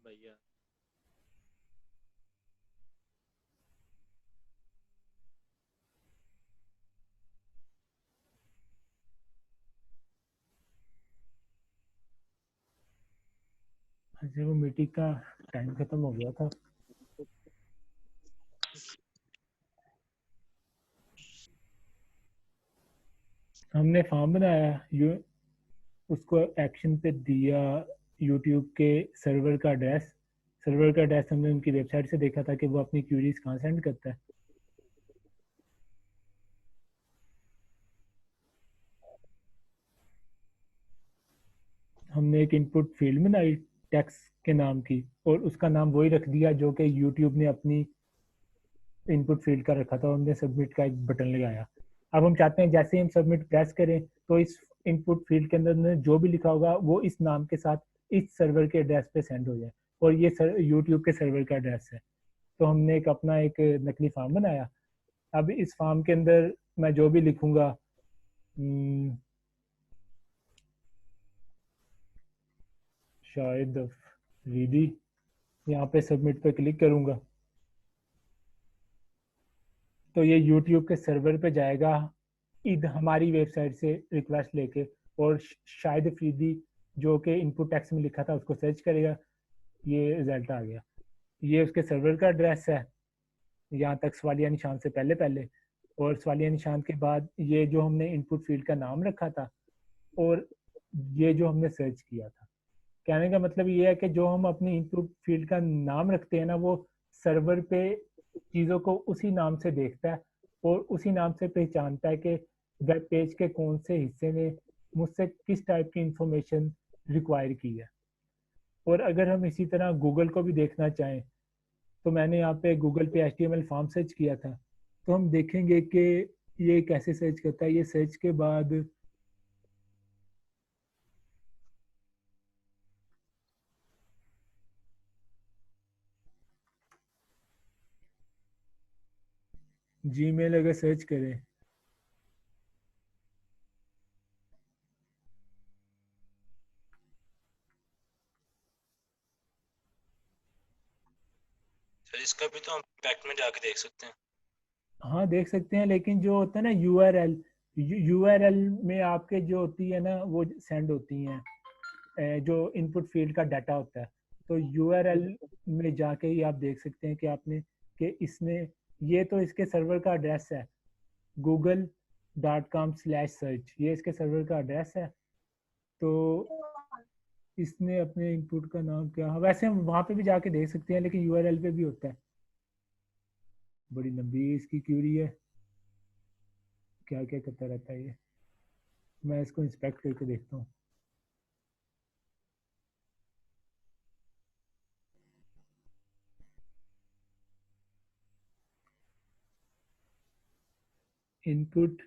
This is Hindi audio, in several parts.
भैया अच्छा, वो मीटिंग का टाइम खत्म हो गया था। हमने फॉर्म बनाया, उसको एक्शन पे दिया, यूट्यूब के सर्वर का एड्रेस हमने उनकी वेबसाइट से देखा था कि वो अपनी क्यूरीज कहाँ सेंड करता है। हमने एक इनपुट फील्ड बनाई टेक्स्ट के नाम की, और उसका नाम वही रख दिया जो कि यूट्यूब ने अपनी इनपुट फील्ड का रखा था। हमने सबमिट का एक बटन लगाया। अब हम चाहते हैं जैसे ही हम सबमिट प्रेस करें तो इस इनपुट फील्ड के अंदर जो भी लिखा होगा वो इस नाम के साथ इस सर्वर के एड्रेस पे सेंड हो जाए, और ये यूट्यूब के सर्वर का एड्रेस है। तो हमने एक अपना एक नकली फॉर्म बनाया। अब इस फॉर्म के अंदर मैं जो भी लिखूंगा, शायद रीदी, यहाँ पे सबमिट पे क्लिक करूंगा तो ये यूट्यूब के सर्वर पे जाएगा हमारी वेबसाइट से रिक्वेस्ट लेके, और शायद फ्रीदी जो कि इनपुट टेक्स्ट में लिखा था उसको सर्च करेगा। ये रिजल्ट आ गया। ये उसके सर्वर का एड्रेस है, यहाँ तक सवालिया निशान से पहले पहले। और सवालिया निशान के बाद ये जो हमने इनपुट फील्ड का नाम रखा था, और ये जो हमने सर्च किया था। कहने का मतलब ये है कि जो हम अपनी इनपुट फील्ड का नाम रखते हैं ना, वो सर्वर पे चीज़ों को उसी नाम से देखता है और उसी नाम से पहचानता है कि वेब पेज के कौन से हिस्से में मुझसे किस टाइप की इंफॉर्मेशन रिक्वायर की है। और अगर हम इसी तरह गूगल को भी देखना चाहें तो मैंने यहाँ पे गूगल पे HTML फॉर्म सर्च किया था, तो हम देखेंगे कि ये कैसे सर्च करता है। ये सर्च के बाद जीमेल अगर सर्च करें, सर इसका भी तो हम पैक्ट में जाके देख सकते हैं। हाँ देख सकते हैं, लेकिन जो होता है ना यूआरएल में आपके जो होती है ना वो सेंड होती हैं, जो इनपुट फील्ड का डाटा होता है। तो यूआरएल में जाके ही आप देख सकते हैं कि आपने कि इसने, ये तो इसके सर्वर का एड्रेस है, google.com/search, ये इसके सर्वर का एड्रेस है। तो इसने अपने इनपुट का नाम क्या, वैसे हम वहाँ पे भी जाके देख सकते हैं, लेकिन यूआरएल पे भी होता है। बड़ी लंबी इसकी क्यूरी है, क्या क्या करता रहता है ये। मैं इसको इंस्पेक्ट करके देखता हूँ। इनपुट,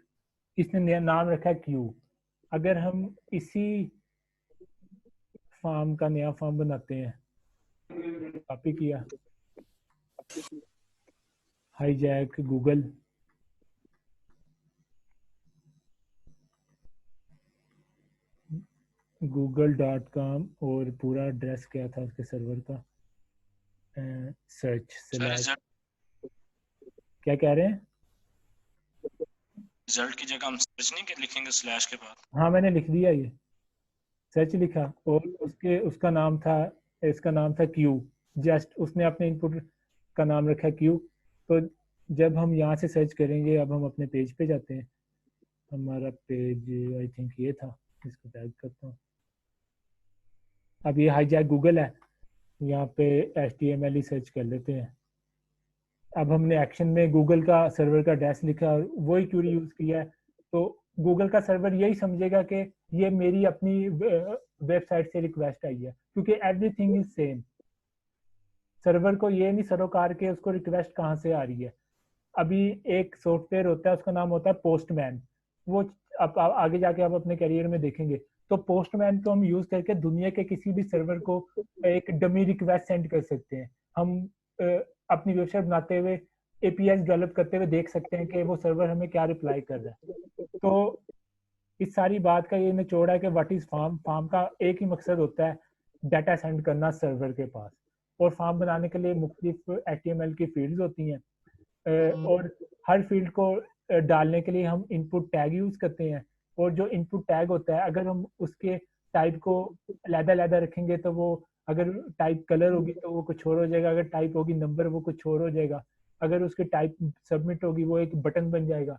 इसने नया नाम रखा है क्यू। अगर हम इसी फॉर्म का नया फॉर्म बनाते हैं, कॉपी किया, हाईजैक google.com, और पूरा एड्रेस क्या था उसके सर्वर का, सर्च सर स्लैश, रिजल्ट क्या कह रहे हैं। की जगह हम सर्च नहीं लिखेंगे स्लैश के बाद? हाँ मैंने लिख दिया, ये सर्च लिखा, और उसके उसका नाम था, इसका नाम था क्यू। जस्ट उसने अपने इनपुट का नाम रखा क्यू। तो जब हम यहाँ से सर्च करेंगे, अब हम अपने पेज पे जाते हैं। हमारा पेज आई थिंक ये था, इसको टाइप करता हूँ। अब ये हाईजैक गूगल है, यहाँ पे HTML ही सर्च कर लेते हैं। अब हमने एक्शन में गूगल का सर्वर का एड्रेस लिखा और वही क्यूरी यूज किया है, तो गूगल का सर्वर यही समझेगा कि ये मेरी अपनी वेबसाइट से रिक्वेस्ट आई है, क्योंकि एवरीथिंग इज सेम। सर्वर को ये नहीं सरोकार के उसको रिक्वेस्ट कहाँ से आ रही है। अभी एक सॉफ्टवेयर होता है, उसका नाम होता है पोस्टमैन। वो आगे जाके आप अपने करियर में देखेंगे, तो पोस्टमैन को हम यूज करके दुनिया के किसी भी सर्वर को एक डमी रिक्वेस्ट सेंड कर सकते हैं। हम अपनी वेबसाइट बनाते हुए एपीआई डेवलप करते हुए देख सकते हैं कि वो सर्वर हमें क्या रिप्लाई कर रहा है। तो इस सारी बात का ये निचोड़ है कि व्हाट इज फार्म। फार्म का एक ही मकसद होता है, डाटा सेंड करना सर्वर के पास। और फार्म बनाने के लिए मुख्तलिफ HTML की फील्ड्स होती हैं, और हर फील्ड को डालने के लिए हम इनपुट टैग यूज करते हैं। और जो इनपुट टैग होता है, अगर हम उसके टाइप को अलग-अलग रखेंगे तो वो, अगर टाइप कलर होगी तो वो कुछ और हो जाएगा, अगर टाइप होगी नंबर वो कुछ और हो जाएगा, अगर उसकी टाइप सबमिट होगी वो एक बटन बन जाएगा।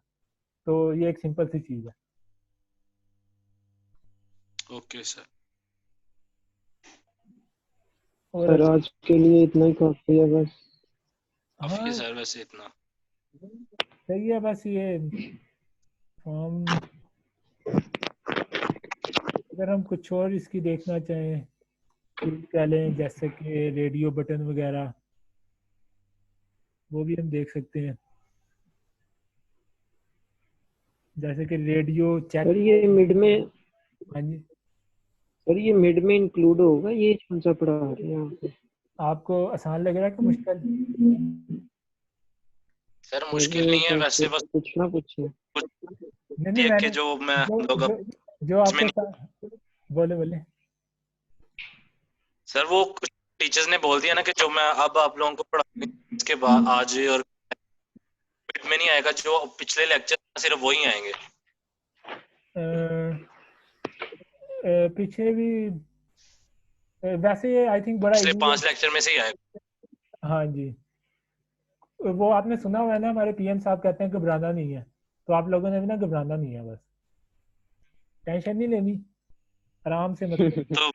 तो ये एक सिंपल सी चीज है। Okay sir. और सर आज के लिए इतना ही काफी है बस। काफी है हाँ सर वैसे इतना। सही है। बस ये फॉर्म, अगर हम कुछ और इसकी देखना चाहें फील्ड कह लें, जैसे कि रेडियो बटन वगैरह, वो भी हम देख सकते हैं। जैसे कि रेडियो चेक। सर ये मिड में हाँ जी, सर ये मिड में इंक्लूड होगा, ये कौन सा पढ़ा रहे हैं यहाँ पे? आपको आसान लग रहा है कि मुश्किल? सर सर मुश्किल नहीं है बस वैसे, बस कुछ ना कुछ है। कुछ नहीं नहीं, देख के मैंने जो मैं जो हम लोग जो, अब जो इसमें आपके नहीं, साथ, बोले बोले। सर वो कुछ टीचर्स ने बोल दिया ना कि जो मैं अब आप लोगों को पढ़ा इसके बाद आज और मिड में नहीं आएगा, जो पिछले लेक्चर सिर्फ वही आएंगे। पीछे भी वैसे आई थिंक बड़ा पिछले इजी है। 5 लेक्चर में से ही आएगा। हाँ जी, वो आपने सुना हुआ है ना, हमारे पीएम साहब कहते हैं घबराना नहीं है। तो आप लोगों ने भी ना घबराना नहीं है, बस टेंशन नहीं लेनी, आराम से मतलब। तो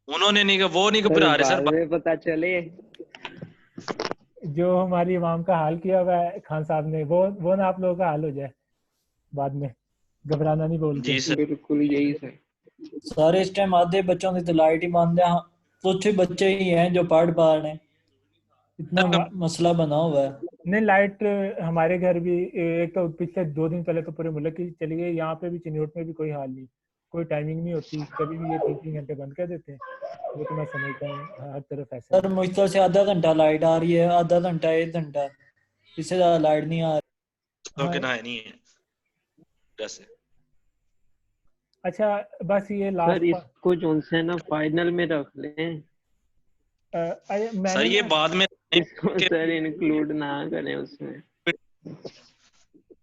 उन्होंने नहीं, वो नहीं सर घबरा रहे सर। बाद में पता चले। जो हमारी इमाम का हाल किया हुआ है खान साहब ने, वो ना आप लोगों का हाल हो जाए बाद में, घबराना नहीं बोल के। जी सर। बिल्कुल यही सर। सारे इस टाइम आधे बच्चों की तो लाइट ही बंद है। कुछ ही बच्चे ही हैं जो पढ़ पा रहे हैं, इतना मसला बना हुआ है। नहीं, लाइट हमारे घर भी एक तो पिछले 2 दिन पहले तो पूरे मुल्क की चली गई। यहाँ पे भी चिन्होट में भी कोई हाल नहीं, कोई टाइमिंग नहीं होती, कभी भी ये 3-3 घंटे बंद कर देते हैं। वो तो मैं समझता हूँ हर तरफ ऐसा ही सर मुश्किल से आधा घंटा लाइट आ रही है, आधा घंटा 1 घंटा, इससे ज्यादा लाइट नहीं आ रही। तो हाँ। कि ना है नहीं है जैसे। अच्छा, बस ये सर लास्ट इसको जो है ना फाइनल में रख लें, सर मैंने ये ना बाद में इसको सर इंक्लूड ना करें उसमें।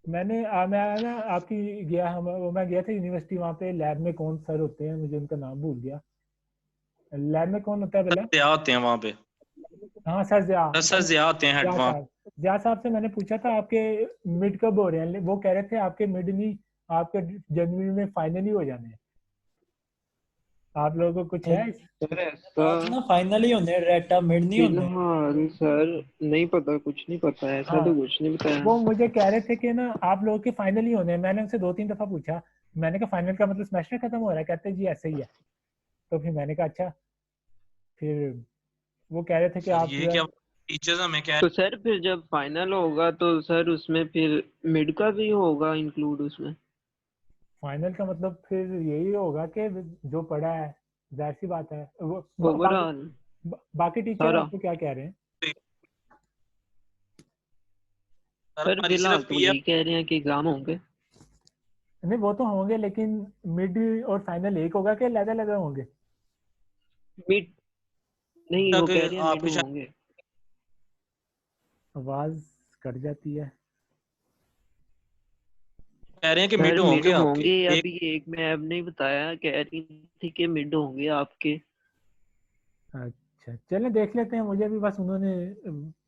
मैं ना आपकी गया, मैं गया था यूनिवर्सिटी, वहाँ पे लैब में कौन सर होते हैं, मुझे उनका नाम भूल गया। लैब में कौन होता है भला? जिया होते हैं वहाँ पे। हाँ सर, सर जिया होते हैं हेड जिया वहाँ। साहब। जिया साहब से मैंने पूछा था आपके मिड कब हो रहे हैं, वो कह रहे थे आपके मिड नहीं, आपके जनवरी में फाइनल ही हो जाने हैं। आप लोगों को कुछ है सर ऐसा आज ना फाइनल ही होने, रेटा मिड नहीं होने। फिलहाल सर नहीं पता, कुछ नहीं पता है, ऐसा हाँ, तो कुछ नहीं बताया। वो मुझे कह रहे थे कि ना आप लोगों के फाइनल ही होने हैं। मैंने उनसे 2-3 दफा पूछा, मैंने कहा फाइनल का मतलब सेमेस्टर खत्म हो रहा है? कहते जी ऐसे ही है। तो फिर मैंने कहा अच्छा। फिर वो कह रहे थे कि सर आप ये क्या टीचर्स हमें क्या तो सर फिर जब फाइनल होगा तो सर उसमें फिर मिड का भी होगा इंक्लूड उसमें? फाइनल का मतलब फिर यही होगा कि जो पढ़ा है, जाहिर सी बात है। वो ओवरऑल बाकी टीचर सारा। आपको क्या कह रहे हैं? सर सर हमारी फिलहाल सिर्फ तो यही कह रहे हैं कि एग्जाम होंगे। नहीं, वो तो होंगे, लेकिन मिड और फाइनल एक होगा कि अलग अलग होंगे? मिड नहीं, वो कह रहे हैं मिड आपके होंगे। आवाज कट जाती है। कह रहे हैं कि सर मिड मिड होंगे होंगे आपके। अभी एक मैम ने बताया, कह रही थी कि मिड होंगे आपके। अच्छा चलें देख लेते हैं। मुझे भी बस उन्होंने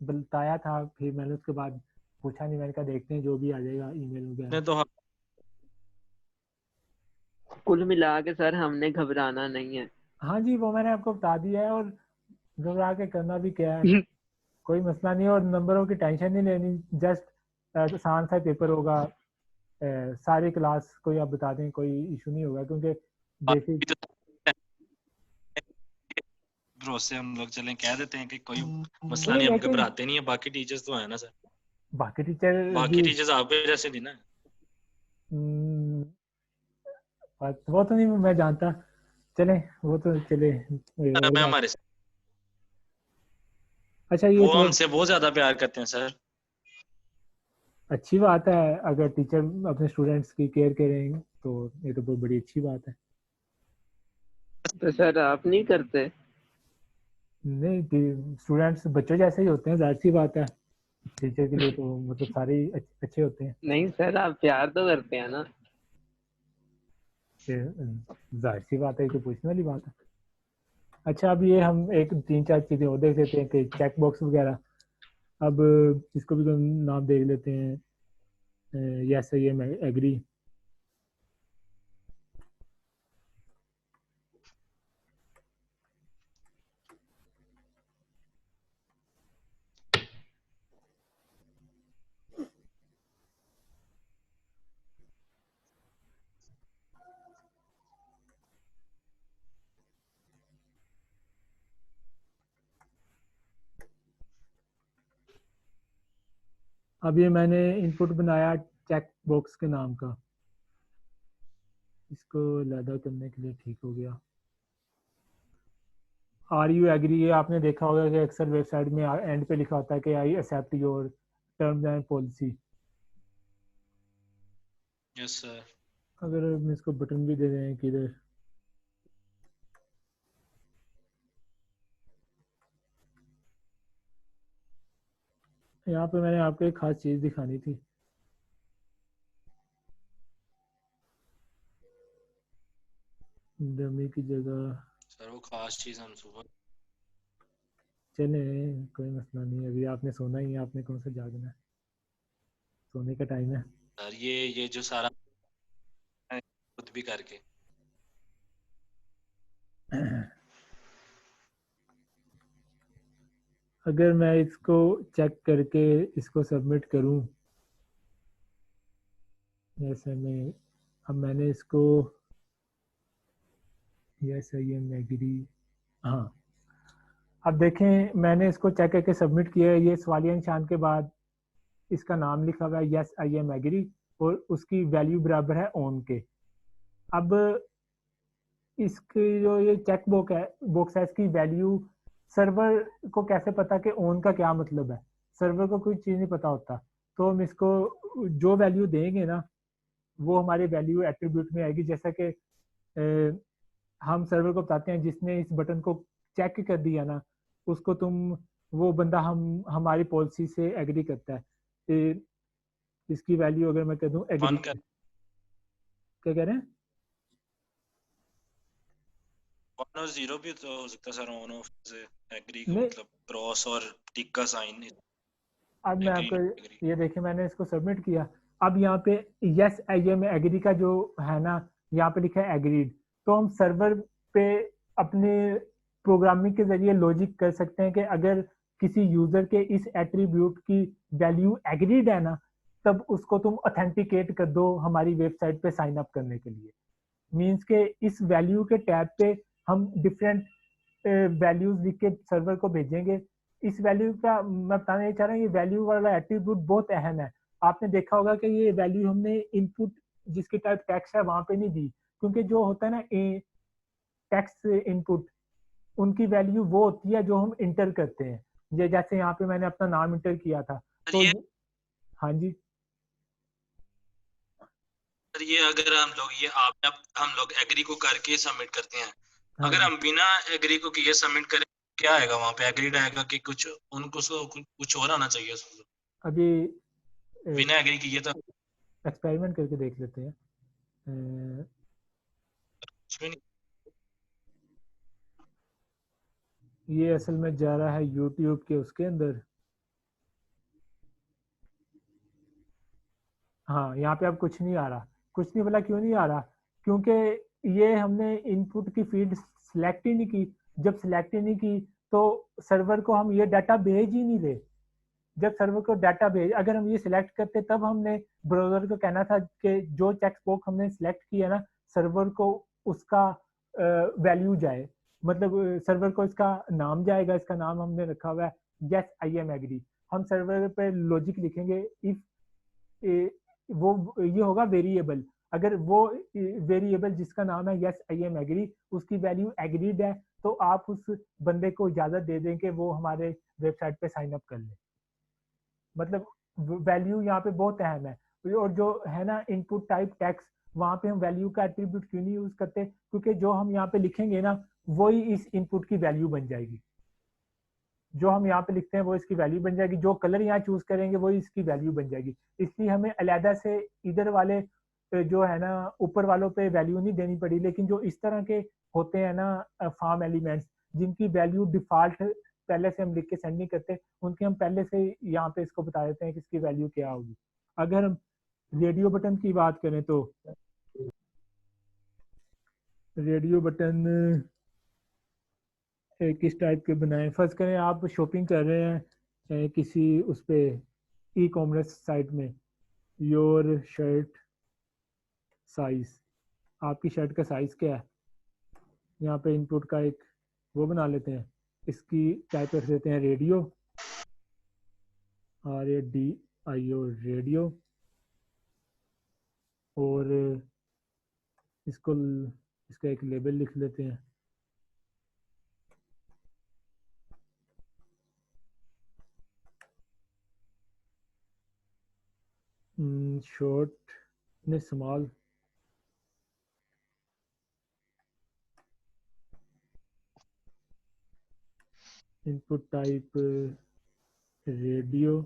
बताया था, फिर मैंने उसके बाद पूछा नहीं। मैंने कहा देखते हैं जो भी आ जाएगा ईमेल वगैरह। तो कुल मिला के सर हमने घबराना नहीं है। हाँ जी, वो मैंने आपको बता दिया है। और घबरा के करना भी क्या है, कोई मसला नहीं है। और नंबरों की टेंशन नहीं लेनी, जस्ट आसान सा पेपर होगा। सारी क्लास कोई आप बता दें, कोई इशू नहीं होगा, क्योंकि बेसिक भरोसे हम लोग चलें कह देते हैं कि कोई मसला नहीं, नहीं, हम लेकिन घबराते नहीं है। बाकी टीचर्स तो है ना सर, बाकी टीचर बाकी भी टीचर्स आपके जैसे नहीं ना। हम्म, वो तो नहीं मैं जानता। चले, वो तो चले और मैं बात। हमारे अच्छा ये वो तो हमसे बहुत ज्यादा प्यार करते हैं सर। अच्छी बात है, अगर टीचर अपने स्टूडेंट्स की केयर करें तो ये तो बहुत बड़ी अच्छी बात है। तो सर आप नहीं करते? नहीं, स्टूडेंट्स बच्चों जैसे ही होते हैं, जाहिर सी बात है। टीचर के लिए तो मतलब सारे ही अच्छे होते हैं। नहीं सर, आप प्यार तो करते हैं ना। फिर जाहिर सी बात है, ये तो पूछने वाली बात है। अच्छा अब ये हम एक 3-4 चीजें और देख लेते हैं कि चेक बॉक्स वगैरह। अब इसको भी तो नाम देख लेते हैं, यस ये मैं एग्री। अब ये मैंने इनपुट बनाया चेक बॉक्स के नाम का, इसको लैदा करने के लिए ठीक हो गया। आर यू एग्री, ये आपने देखा होगा कि अक्सर वेबसाइट में एंड पे लिखा होता है कि I accept your terms and policy. Yes sir. अगर हम इसको बटन भी दे दें किधर, यहाँ पे मैंने आपको एक खास चीज दिखानी थी। डमी की जगह सर वो खास चीज हम सुबह। चले, कोई मसला नहीं, अभी आपने सोना ही है, आपने कौन सा जागना है, सोने का टाइम है। सर ये जो सारा है, खुद भी करके। अगर मैं इसको चेक करके इसको सबमिट करूं, जैसे मैं अब मैंने इसको यस आई एम एग्री, हाँ अब देखें मैंने इसको चेक करके सबमिट किया है, ये सवालिया निशान के बाद इसका नाम लिखा हुआ है यस आई एम एग्री, और उसकी वैल्यू बराबर है ऑन के। अब इसकी जो ये चेक बॉक्स है इसकी वैल्यू सर्वर को कैसे पता कि ऑन का क्या मतलब है, सर्वर को कोई चीज़ नहीं पता होता। तो हम इसको जो वैल्यू देंगे ना वो हमारे वैल्यू एट्रीब्यूट में आएगी। जैसा कि हम सर्वर को बताते हैं जिसने इस बटन को चेक कर दिया ना उसको तुम, वो बंदा हमारी पॉलिसी से एग्री करता है। इसकी वैल्यू अगर मैं कह दूं एग्री, ऑन कर क्या कह रहे हैं? ऑन और जीरो भी तो हो सकता है सर। ऑन ऑफ से एग्री का नहीं, मतलब क्रॉस और टिक का साइन। अब मैं एग्री आपको एग्री। ये देखिए मैंने इसको सबमिट किया। अब यहाँ पे यस आई एम एग्री का जो है ना, यहाँ पे लिखा है एग्रीड। तो हम सर्वर पे अपने प्रोग्रामिंग के जरिए लॉजिक कर सकते हैं कि अगर किसी यूजर के इस एट्रीब्यूट की वैल्यू एग्रीड है ना, तब उसको तुम ऑथेंटिकेट कर दो हमारी वेबसाइट पे साइन अप करने के लिए। मीन्स के इस वैल्यू के टैब पे हम डिफरेंट वैल्यूज लिख के सर्वर को भेजेंगे। इस वैल्यू का मैं बताना ये चाह रहा हूँ, ये वैल्यू वाला एट्रीब्यूट बहुत अहम है। आपने देखा होगा कि ये वैल्यू हमने इनपुट जिसकी टाइप टेक्स्ट है वहां पे नहीं दी, क्योंकि जो होता है ना टेक्स्ट इनपुट, उनकी वैल्यू वो होती है जो हम इंटर करते हैं। ये जैसे यहाँ पे मैंने अपना नाम इंटर किया था सर तो ये हाँ जी, सर ये अगर हम लोग ये आप हम लोग एग्री को करके सबमिट करते हैं। हाँ अगर जी। हम बिना एग्री को किए सबमिट करें क्या आएगा वहां पे? एग्रीड आएगा कि कुछ उनको कुछ और आना चाहिए उसमें? अभी बिना एग्री किए तो एक्सपेरिमेंट करके देख लेते हैं। अ, कुछ भी नहीं। ये असल में जा रहा है यूट्यूब के उसके अंदर। हाँ यहाँ पे अब कुछ नहीं आ रहा, कुछ नहीं बोला, क्यों नहीं आ रहा? क्योंकि ये हमने इनपुट की फील्ड सिलेक्ट ही नहीं की। जब सिलेक्ट ही नहीं की तो सर्वर को हम ये डाटा भेज ही नहीं रहे। जब सर्वर को डाटा भेज, अगर हम ये सिलेक्ट करते तब हमने ब्राउजर को कहना था कि जो चेक बॉक्स हमने सिलेक्ट किया ना सर्वर को उसका वैल्यू जाए, मतलब सर्वर को इसका नाम जाएगा। इसका नाम हमने रखा हुआ है यस आई एम एग्री। हम सर्वर पे लॉजिक लिखेंगे इफ वो ये होगा वेरिएबल। अगर वो वेरिएबल जिसका नाम है यस आई एम एग्री, उसकी वैल्यू एग्रीड है, तो आप उस बंदे को इजाजत दे दें कि वो हमारे वेबसाइट पे साइन अप कर ले। मतलब वैल्यू यहाँ पे बहुत अहम है। और जो है ना इनपुट टाइप टेक्स्ट, वहाँ पे हम वैल्यू का एट्रीब्यूट क्यों नहीं यूज करते, क्योंकि जो हम यहाँ पे लिखेंगे ना वही इस इनपुट की वैल्यू बन जाएगी। जो हम यहाँ पे लिखते हैं वो इसकी वैल्यू बन जाएगी, जो कलर यहाँ चूज करेंगे वो इसकी वैल्यू बन जाएगी। इसलिए हमें अलहदा से इधर वाले जो है ना ऊपर वालों पे वैल्यू नहीं देनी पड़ी। लेकिन जो इस तरह के होते हैं ना फॉर्म एलिमेंट्स, जिनकी वैल्यू डिफॉल्ट पहले से हम लिख के सेंड नहीं करते, उनकी हम पहले से यहाँ पे इसको बता देते हैं कि इसकी वैल्यू क्या होगी। अगर हम रेडियो बटन की बात करें तो रेडियो बटन किस टाइप के बनाएं। फर्ज करें आप शॉपिंग कर रहे हैं किसी उस पे ई कॉमर्स साइट में, योर शर्ट साइज, आपकी शर्ट का साइज क्या है, यहाँ पे इनपुट का एक वो बना लेते हैं, इसकी टाइप रख देते हैं रेडियो, RADIO रेडियो, और इसका एक लेबल लिख लेते हैं, शॉर्ट ने small, input type radio,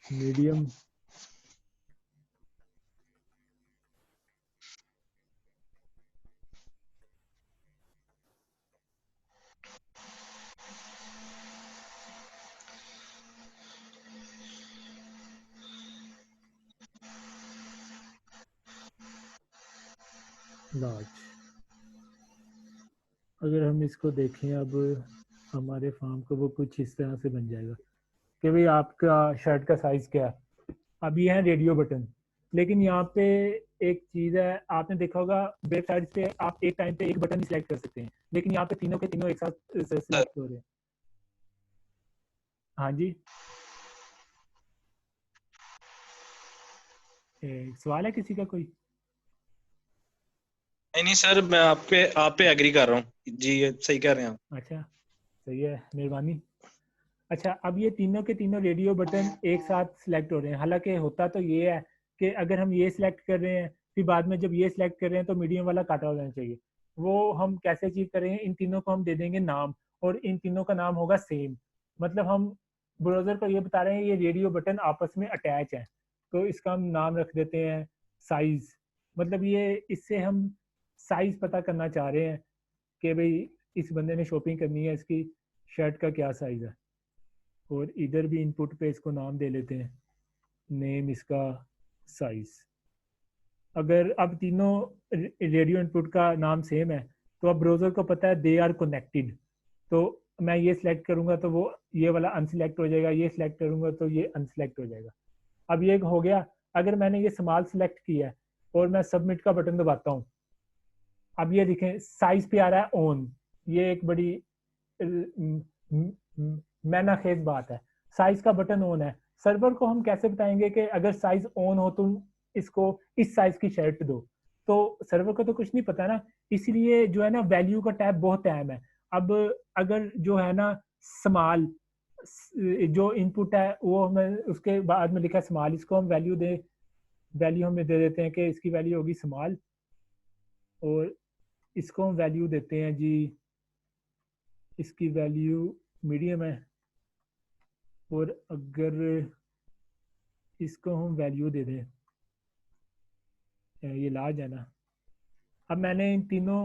medium, large. अगर हम इसको देखें अब हमारे फॉर्म को, वो कुछ इस तरह से बन जाएगा कि भाई आपका शर्ट का साइज क्या है। अब ये है रेडियो बटन। लेकिन यहाँ पे एक चीज़ है, आपने देखा होगा वेबसाइट पे आप एक टाइम पे एक बटन ही सिलेक्ट कर सकते हैं, लेकिन यहाँ पे तीनों के तीनों एक साथ सिलेक्ट हो रहे हैं। हाँ जी, सवाल है किसी का कोई? नहीं सर, मैं आप पे एग्री कर रहा हूँ जी, ये सही कह रहे हैं आप। अच्छा, सही है, मेहरबानी। अच्छा, अब ये तीनों के तीनों रेडियो बटन एक साथ सिलेक्ट हो रहे हैं। हालांकि होता तो ये है कि अगर हम ये सिलेक्ट कर रहे हैं, फिर बाद में जब ये सिलेक्ट कर रहे हैं तो मीडियम वाला काटा हो जाना चाहिए। वो हम कैसे अचीव करेंगे? इन तीनों को हम दे देंगे नाम, और इन तीनों का नाम होगा सेम। मतलब हम ब्राउजर को ये बता रहे हैं ये रेडियो बटन आपस में अटैच है, तो इसका हम नाम रख देते हैं साइज। मतलब ये इससे हम साइज पता करना चाह रहे हैं कि भाई इस बंदे ने शॉपिंग करनी है, इसकी शर्ट का क्या साइज है। और इधर भी इनपुट पे इसको नाम दे लेते हैं, नेम, इसका साइज। अगर अब तीनों रेडियो इनपुट का नाम सेम है तो अब ब्राउजर को पता है दे आर कनेक्टेड। तो मैं ये सिलेक्ट करूंगा तो वो ये वाला अनसिलेक्ट हो जाएगा, ये सिलेक्ट करूंगा तो ये अनसिलेक्ट हो जाएगा। अब ये हो गया। अगर मैंने ये स्मॉल सिलेक्ट किया है और मैं सबमिट का बटन दबाता हूँ, अब ये देखें साइज पे आ रहा है ऑन। ये एक बड़ी मैनाखेज बात है, साइज का बटन ऑन है। सर्वर को हम कैसे बताएंगे कि अगर साइज ऑन हो तुम इसको इस साइज की शर्ट दो? तो सर्वर को तो कुछ नहीं पता ना, इसलिए जो है ना वैल्यू का टैब बहुत अहम है। अब अगर जो है ना स्मॉल जो इनपुट है वो हमें उसके बाद में लिखा है स्मॉल, इसको हम वैल्यू हमें दे देते हैं कि इसकी वैल्यू होगी स्मॉल, और इसको हम वैल्यू देते हैं जी, इसकी वैल्यू मीडियम है। और अगर इसको हम वैल्यू दे दें, ये लार्ज है ना। अब मैंने इन तीनों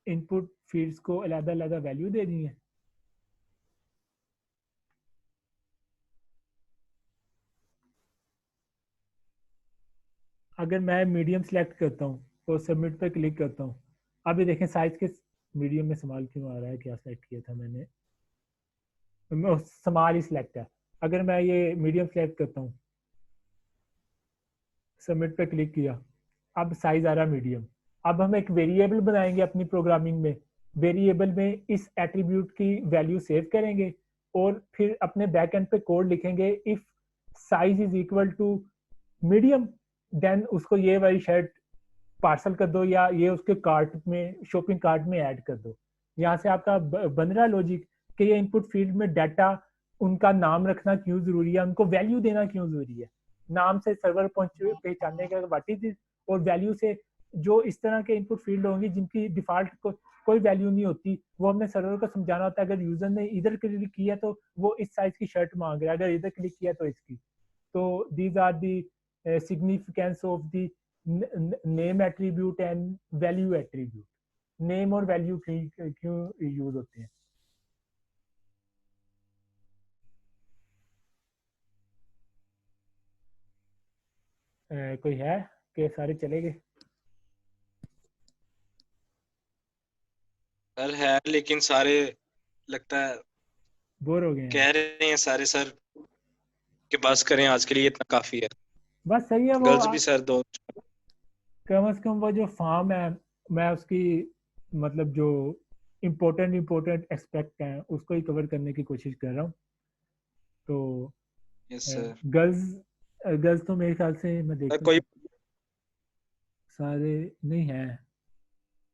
इनपुट फील्ड्स को अलग-अलग वैल्यू दे दी है। अगर मैं मीडियम सेलेक्ट करता हूँ और सबमिट पर क्लिक करता हूँ, अभी देखें साइज के मीडियम में स्मॉल क्यों आ रहा है, क्या सेलेक्ट किया था मैंने, स्मॉल ही सिलेक्ट है। अगर मैं ये मीडियम सेलेक्ट करता हूँ, सबमिट पे क्लिक किया, अब साइज आ रहा है मीडियम। अब हम एक वेरिएबल बनाएंगे अपनी प्रोग्रामिंग में वेरिएबल में इस एट्रीब्यूट की वैल्यू सेव करेंगे और फिर अपने बैक एंड पे कोड लिखेंगे if size is equal to medium, then उसको ये वाली शर्ट पार्सल कर दो या ये उसके कार्ट में, शॉपिंग कार्ट में ऐड कर दो। यहाँ से आपका बन रहा लॉजिक कि ये इनपुट फील्ड में डाटा, उनका नाम रखना क्यों जरूरी है, उनको वैल्यू देना क्यों जरूरी है। नाम से सर्वर पहचानने का व्हाट इज दिस, और वैल्यू से जो इस तरह के इनपुट फील्ड होंगे जिनकी डिफॉल्ट कोई वैल्यू नहीं होती, वो हमने सर्वर को समझाना होता है। अगर यूजर ने इधर क्लिक किया तो वो इस साइज की शर्ट मांग रहा है, अगर इधर क्लिक किया तो इसकी। तो these are the significance of the name attribute and value attribute. Name और वैल्यू क्यों यूज होते हैं। कोई है कि सारे चले गए? सर है, लेकिन सारे लगता है बोर हो गए हैं। कह रहे हैं सारे सर कि बस करें, आज के लिए इतना काफी है। बस सही है। वो गर्ल्स भी सर दो कम से कम वो जो फॉर्म है, मैं उसकी मतलब जो इम्पोर्टेंट एस्पेक्ट हैं उसको ही कवर करने की कोशिश कर रहा हूँ। तो यस सर। गर्ल्स तो मेरे ख्याल से मैं देखता कोई सारे नहीं है,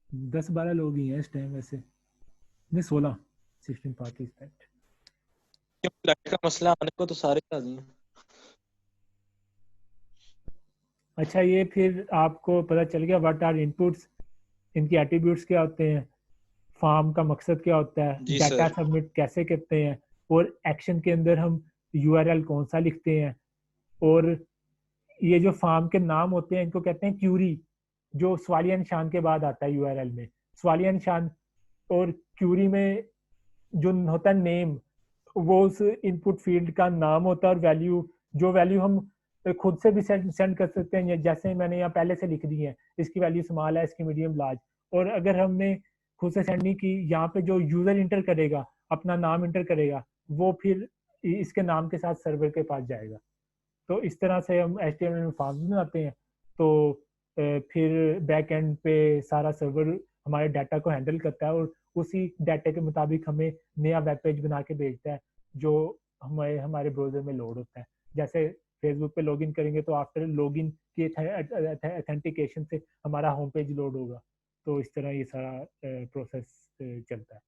10-12 लोग ही हैं इस टाइम वैसे, नहीं 16 पार्टिसिपेंट। लाइट का मसला आने को तो सारे राजी हैं। अच्छा, ये फिर आपको पता चल गया व्हाट आर इनपुट्स, इनकी एट्रीब्यूट्स क्या होते हैं, फॉर्म का मकसद क्या होता है, जी डाटा सर। सबमिट कैसे करते हैं, और एक्शन के अंदर हम यूआरएल कौन सा लिखते हैं, और ये जो फॉर्म के नाम होते हैं इनको कहते हैं क्यूरी, जो सवालिया निशान के बाद आता है यूआरएल में। सवालिया निशान और क्यूरी में जो होता है नेम, वो उस इनपुट फील्ड का नाम होता है, और वैल्यू, जो वैल्यू हम खुद से भी सेंड कर सकते हैं, जैसे मैंने यहाँ पहले से लिख दी है, इसकी वैल्यू स्मॉल है, इसकी मीडियम लार्ज। और अगर हमने खुद से सेंड नहीं की, यहाँ पे जो यूजर इंटर करेगा, अपना नाम इंटर करेगा, वो फिर इसके नाम के साथ सर्वर के पास जाएगा। तो इस तरह से हम HTML में फॉर्म बनाते हैं। तो फिर बैक एंड पे सारा सर्वर हमारे डाटा को हैंडल करता है, और उसी डाटा के मुताबिक हमें नया वेब पेज बना के भेजता है जो हमारे ब्राउजर में लोड होता है। जैसे फेसबुक पे लॉगिन करेंगे तो आफ्टर लॉगिन की ऑथेंटिकेशन से हमारा होम पेज लोड होगा। तो इस तरह ये सारा प्रोसेस चलता है।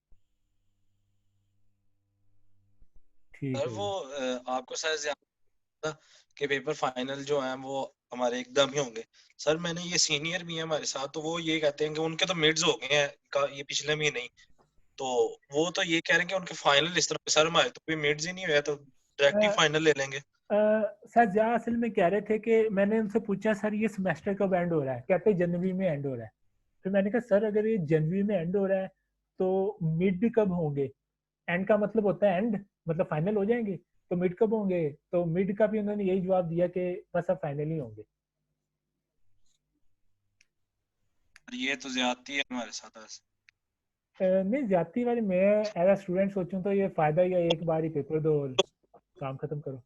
ठीक सर है। वो आपको शायद ज्यादा कि पेपर फाइनल जो है वो हमारे एकदम ही होंगे। सर मैंने ये सीनियर भी है हमारे साथ, तो वो ये कहते हैं कि उनके तो मिड्स हो गए हैं ये पिछले महीने ही, तो वो तो ये कह रहे हैं कि उनके फाइनल इस तरह। सर हमारे तो कोई मिड्स ही नहीं हुआ, तो डायरेक्ट ही फाइनल ले लेंगे। सर जहाँ असल में कह रहे थे कि मैंने उनसे पूछा सर ये सेमेस्टर कब एंड हो रहा है, कहते जनवरी में एंड हो रहा है। फिर मैंने कहा सर अगर ये जनवरी में एंड हो रहा है तो मिड कब होंगे? एंड का मतलब होता है एंड, मतलब फाइनल हो जाएंगे, तो मिड कब होंगे? तो मिड का भी उन्होंने यही जवाब दिया कि बस अब फाइनल ही होंगे। ये तो ज्यादती है हमारे साथ आज। नहीं ज्यादती वाली, मैं एज अ स्टूडेंट सोचूं तो ये फायदा ही है, एक बार ही पेपर दो और काम खत्म करो।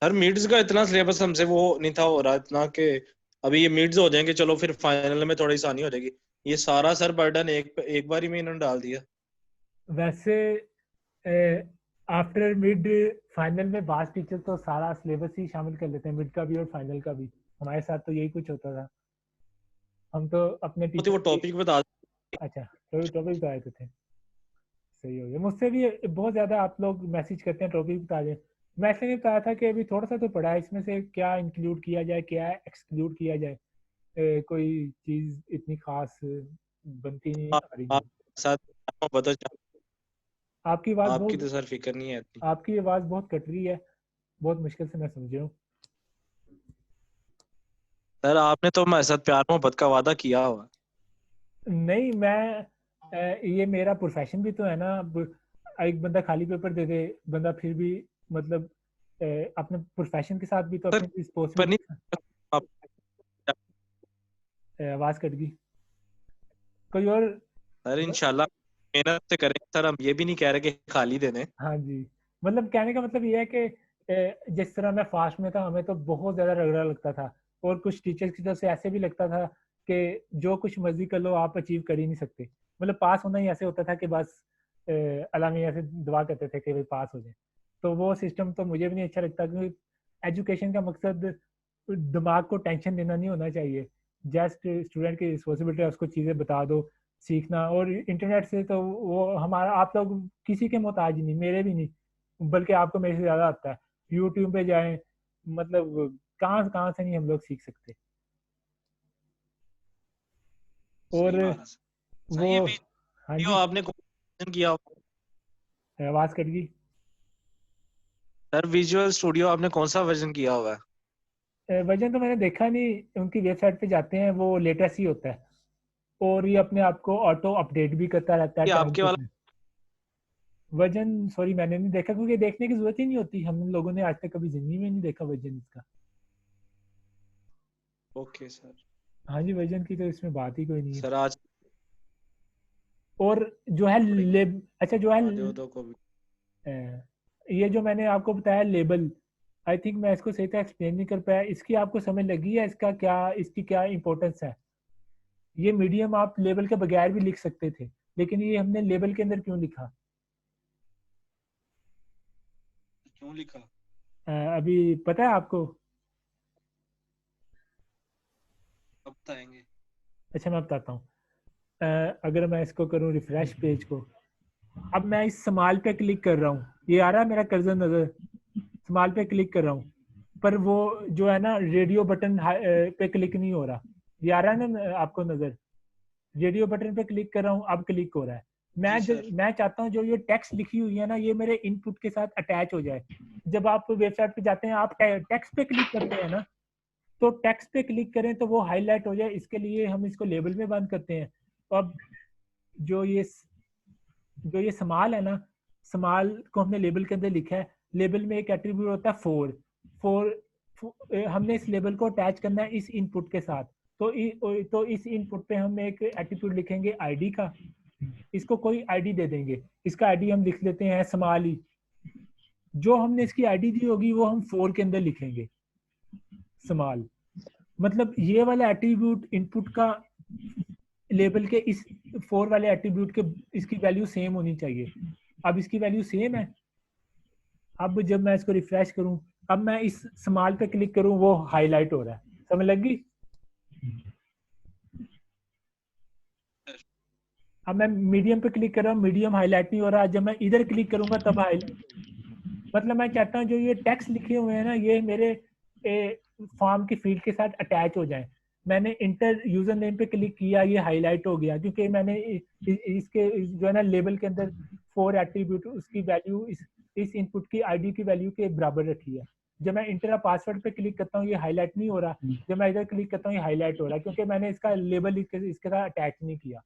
सर मिड्स का इतना सिलेबस हमसे वो नहीं था हो रहा इतना कि अभी ये मिड्स हो जाएंगे, चलो फिर फाइनल में थोड़ी आसानी हो जाएगी। ये सारा सर बर्डन एक बार ही में इन्होंने डाल दिया। वैसे आफ्टर मिड फाइनल में बास टीचर तो सारा सिलेबस ही शामिल कर लेते हैं, मिड का भी और फाइनल का भी। हमारे साथ तो यही कुछ होता था, हम तो अपने वो टीचर टॉपिक बता। अच्छा टॉपिक बता देते थे। सही हो गया। मुझसे भी बहुत ज्यादा आप लोग मैसेज करते हैं टॉपिक बता दें। मैं इसलिए बताया था कि अभी थोड़ा सा तो पढ़ा है, इसमें से क्या इंक्लूड किया जाए, क्या एक्सक्लूड किया जाए। कोई चीज इतनी खास बनती नहीं आ रही है। साथ बता, आपकी आवाज आपकी तो बहुत सर फिक्र नहीं है इतनी। आपकी आवाज बहुत कट रही है, बहुत मुश्किल से मैं समझ रहा हूँ। सर आपने तो हमारे साथ प्यार मोहब्बत का वादा किया हुआ। नहीं मैं ये मेरा प्रोफेशन भी तो है ना। अब एक बंदा खाली पेपर दे दे, बंदा फिर भी मतलब अपने प्रोफेशन के साथ भी तो सर अपनी पर रिस्पॉन्सिबिलिटी। नहीं आप आवाज कट गई। कोई और? सर इंशाल्लाह मेहनत से करें सर, हम ये भी नहीं कह रहे कि खाली दे दें। हाँ जी, मतलब कहने का मतलब ये है कि जिस तरह मैं फास्ट में था हमें तो बहुत ज्यादा रगड़ा लगता था, और कुछ टीचर्स की तरफ से ऐसे भी लगता था कि जो कुछ मर्जी कर लो आप अचीव कर ही नहीं सकते। मतलब पास होना ही ऐसे होता था कि बस अल्लाह में ऐसे दुआ करते थे कि भाई पास हो जाए। तो वो सिस्टम तो मुझे भी नहीं अच्छा लगता, क्योंकि एजुकेशन का मकसद दिमाग को टेंशन देना नहीं होना चाहिए। जस्ट स्टूडेंट की रिस्पॉन्सिबिलिटी है उसको चीज़ें बता दो, सीखना। और इंटरनेट से तो वो हमारा, आप लोग किसी के मोहताज नहीं, मेरे भी नहीं, बल्कि आपको मेरे से ज़्यादा आता है। यूट्यूब पे जाएं, मतलब कहाँ से नहीं हम लोग सीख सकते। और सही बात है सर। वो, ये हाँ वीडियो जी, आपने कौन सा वर्जन किया हुआ आवाज़ कट गई। सर? विजुअल स्टूडियो आपने कौन सा वर्जन किया हुआ है? वर्जन तो मैंने देखा नहीं, उनकी वेबसाइट पे जाते हैं वो लेटेस्ट ही होता है, और ये अपने आप को ऑटो अपडेट भी करता रहता है ये टाइम आपके के वाला? साथ। वर्जन सॉरी मैंने नहीं देखा, क्योंकि देखने की जरूरत ही नहीं होती, हम लोगों ने आज तक कभी जिंदगी में नहीं देखा वर्जन इसका। Okay sir. हाँ जी, वर्जन की तो इसमें बात ही कोई नहीं है। सर आज और जो है अच्छा जो है दो को भी ये जो मैंने आपको बताया लेबल, आई थिंक मैं इसको सही तरह एक्सप्लेन नहीं कर पाया। इसकी आपको समझ लगी है, इसका क्या, इसकी क्या इंपॉर्टेंस है? ये मीडियम आप लेबल के बगैर भी लिख सकते थे, लेकिन ये हमने लेबल के अंदर क्यों लिखा? क्यों लिखा? अभी पता है आपको? अब बताएंगे। अच्छा मैं बताता हूँ। अगर मैं इसको करूँ रिफ्रेश पेज को, अब मैं इस स्मॉल पे क्लिक कर रहा हूँ, ये आ रहा है मेरा कर्सर नजर, स्मॉल पे क्लिक कर रहा हूँ, पर वो जो है ना रेडियो बटन पे क्लिक नहीं हो रहा। ये आ रहा है ना आपको नजर? रेडियो बटन पे क्लिक कर रहा हूँ, अब क्लिक हो रहा है। जी सर। मैं चाहता हूँ जो ये टेक्स्ट लिखी हुई है ना, ये मेरे इनपुट के साथ अटैच हो जाए। जब आप वेबसाइट पे जाते हैं, आप टेक्स्ट पे क्लिक करते हैं ना, तो टेक्स्ट पे क्लिक करें तो वो हाईलाइट हो जाए, इसके लिए हम इसको लेबल में बंद करते हैं। तो अब जो ये जो ये समाल है ना, समाल को हमने लेबल के अंदर लिखा है। लेबल में एक एट्रीब्यूट होता है फोर। हमने इस लेबल को अटैच करना है इस इनपुट के साथ। तो इस इनपुट पे हम एक एट्रीब्यूट लिखेंगे आईडी का, इसको कोई आईडी दे देंगे। इसका आईडी हम लिख लेते हैं समाल ही। जो हमने इसकी आईडी दी होगी वो हम फोर के अंदर लिखेंगे, समाल। मतलब ये वाला एट्रीब्यूट इनपुट का लेबल के इस फोर वाले एट्रीब्यूट के, इसकी वैल्यू सेम होनी चाहिए। अब इसकी वैल्यू सेम है। अब जब मैं इसको रिफ्रेश करूं, अब मैं इस स्मॉल पे क्लिक करूं, वो हाईलाइट हो रहा है। समझ लगी? अब मैं मीडियम पे क्लिक कर रहा हूँ, मीडियम हाईलाइट नहीं हो रहा। जब मैं इधर क्लिक करूंगा तब हाईलाइट। मतलब मैं चाहता हूँ जो ये टेक्स्ट लिखे हुए हैं ना, ये मेरे फॉर्म की फील्ड के साथ अटैच हो जाए। मैंने इंटर यूजर नेम पे क्लिक किया, ये हाईलाइट हो गया, क्योंकि मैंने इसके जो है ना लेबल के अंदर फोर एट्रीब्यूट, उसकी वैल्यू इस इनपुट की आईडी की वैल्यू के बराबर रखी है। जब मैं इंटर पासवर्ड पे क्लिक करता हूँ, ये हाईलाइट नहीं हो रहा। जब मैं इधर क्लिक करता हूँ, ये हाईलाइट हो रहा है, क्योंकि मैंने इसका लेबल इसके साथ अटैच नहीं किया।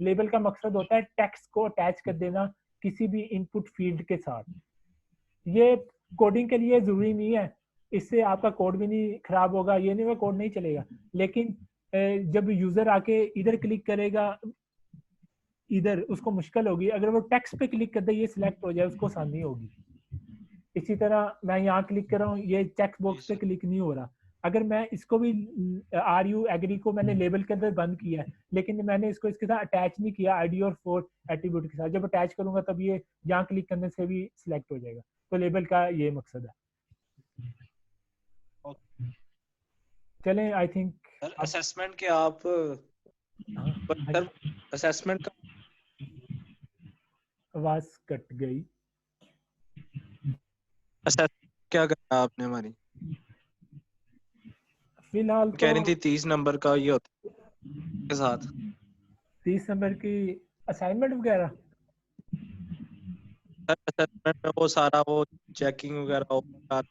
लेबल का मकसद होता है टेक्स्ट को अटैच कर देना किसी भी इनपुट फील्ड के साथ। ये कोडिंग के लिए जरूरी नहीं है, इससे आपका कोड भी नहीं खराब होगा, ये नहीं, वो कोड नहीं चलेगा। लेकिन जब यूजर आके इधर क्लिक करेगा, इधर उसको मुश्किल होगी। अगर वो टेक्स्ट पे क्लिक कर दे, ये सिलेक्ट हो जाए, उसको आसानी होगी। इसी तरह मैं यहाँ क्लिक कर रहा हूँ, ये चेक बॉक्स पे क्लिक नहीं हो रहा। अगर मैं इसको भी आर यू एग्री को मैंने लेबल के अंदर बंद किया है, लेकिन मैंने इसको इसके साथ अटैच नहीं किया आईडी और फोर एट्रीब्यूट के साथ। जब अटैच करूंगा तब ये यहाँ क्लिक करने से भी सिलेक्ट हो जाएगा। तो लेबल का ये मकसद है। चलें, आई थिंक सर असेसमेंट के आप सर असेसमेंट का आवाज कट गई। असेसमेंट क्या करना है आपने? हमारी फिलहाल कह तो रही थी 30 नंबर का ये होता है के साथ। 30 नंबर की असाइनमेंट वगैरह। सर असेसमेंट में वो सारा वो चेकिंग वगैरह होगा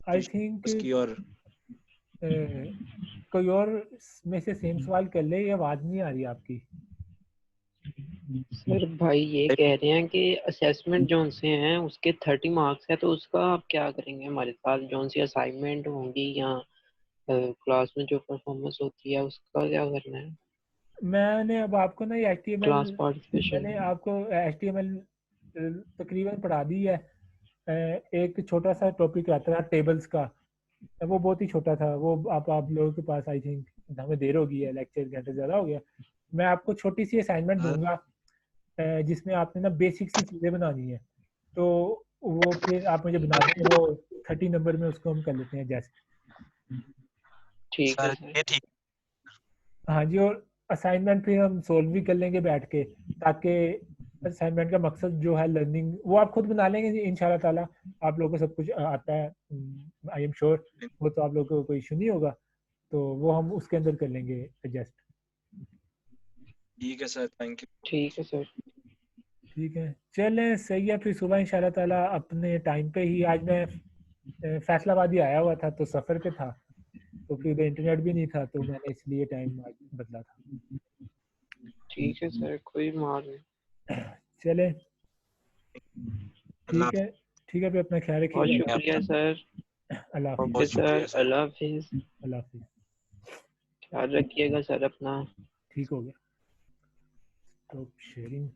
आई थिंक उसकी। और कोई और में से सेम सवाल कर ले, ये आवाज नहीं आ रही आपकी। सर भाई ये कह रहे हैं कि असेसमेंट जोन से हैं उसके 30 मार्क्स है, तो उसका आप क्या करेंगे हमारे साथ? जोन सी असाइनमेंट होंगी या क्लास में जो परफॉर्मेंस होती है उसका क्या करना है? मैंने अब आपको ना HTML, क्लास पार्टिसिपेशन। मैंने आपको HTML तकरीबन पढ़ा दी है। एक छोटा सा टॉपिक आता था टेबल्स का, वो बहुत ही छोटा था। वो आप लोगों के पास आई थिंक हमें देर हो गई है, लेक्चर घंटे ज़्यादा हो गया। मैं आपको छोटी सी असाइनमेंट सर दूंगा जिसमें आपने ना बेसिक सी चीज़ें बनानी है, तो वो फिर आप मुझे बना दें, वो 30 नंबर में उसको हम कर लेते हैं जैसे। ठीक है सर सर। ये ठीक। हाँ जी, और असाइनमेंट फिर हम सोल्व भी कर लेंगे बैठ के, ताकि असाइनमेंट का मकसद जो है लर्निंग, वो आप खुद बना लेंगे जी इंशाल्लाह ताला। आप लोगों को सब कुछ आता है, आई एम श्योर। वो तो आप लोगों को कोई इशू नहीं होगा, तो वो हम उसके अंदर कर लेंगे एडजस्ट। ठीक है सर, थैंक यू। ठीक है सर। ठीक है, चलें सही है। फिर सुबह इंशाल्लाह ताला अपने टाइम पे ही, आज मैं फैसलाबाद ही आया हुआ था तो सफ़र पे था, तो फिर इंटरनेट भी नहीं था, तो मैंने इसलिए टाइम आज बदला था। ठीक है सर, कोई मार नहीं। चले अल्लाह ठीक है, ठीक है, फिर अपना ख्याल बहुत रखिएगा। शुक्रिया सर। अल्लाह बहुत हाफिज़। ओके बहुत शुक्रिया सर, सर। अल्लाह हाफिज। अल्लाह हाफिज़। ख्याल रखिएगा सर अपना। ठीक हो गया, तो शेयरिंग